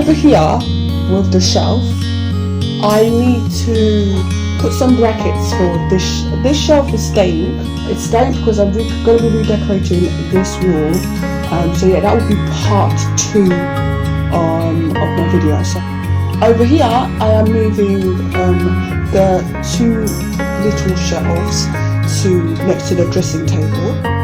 over here with the shelf, I need to put some brackets for this. This shelf is staying. It's staying because I'm going to be redecorating this wall. So yeah, that will be part 2 of my video. So over here, I am moving the 2 little shelves to next to the dressing table.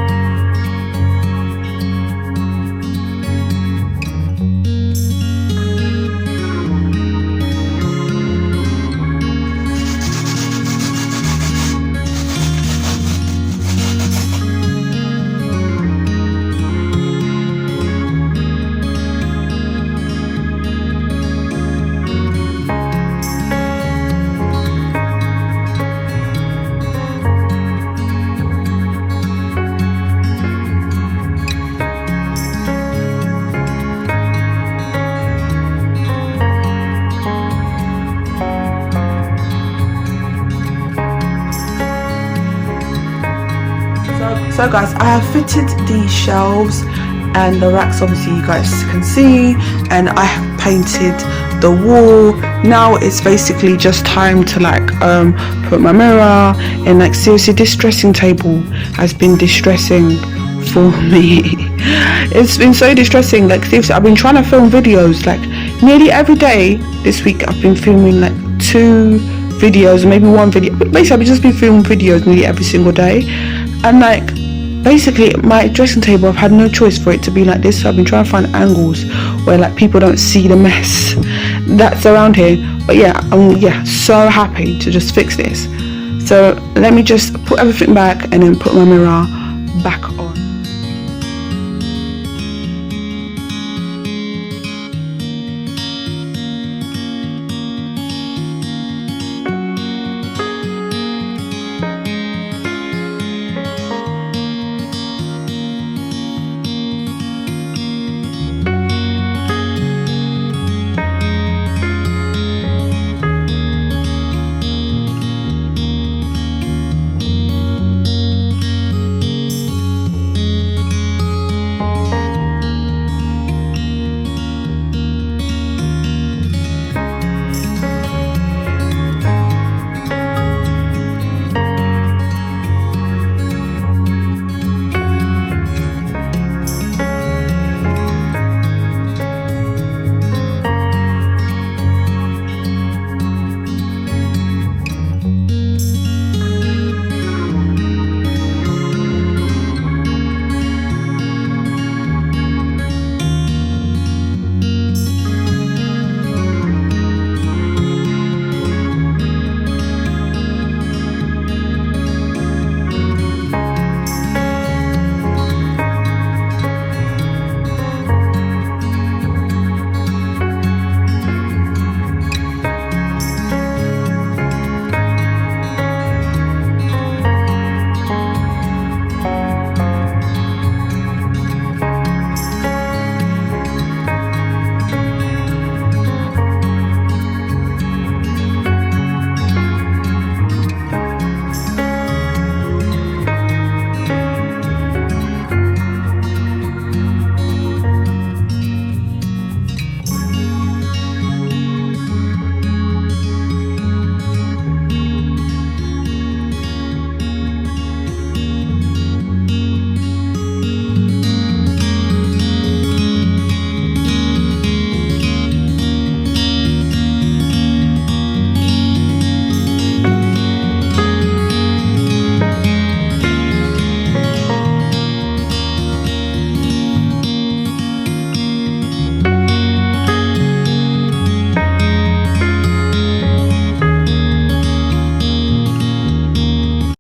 So guys, I have fitted these shelves and the racks, obviously you guys can see, and I have painted the wall. Now it's basically just time to like put my mirror, and like seriously this dressing table has been distressing for me. It's been so distressing, like seriously I've been trying to film videos like nearly every day this week. I've been filming like 2 videos, maybe 1 video, but basically I've just been filming videos nearly every single day. And like basically my dressing table, I've had no choice for it to be like this, so I've been trying to find angles where like people don't see the mess that's around here. But yeah, I'm so happy to just fix this. So let me just put everything back and then put my mirror back on.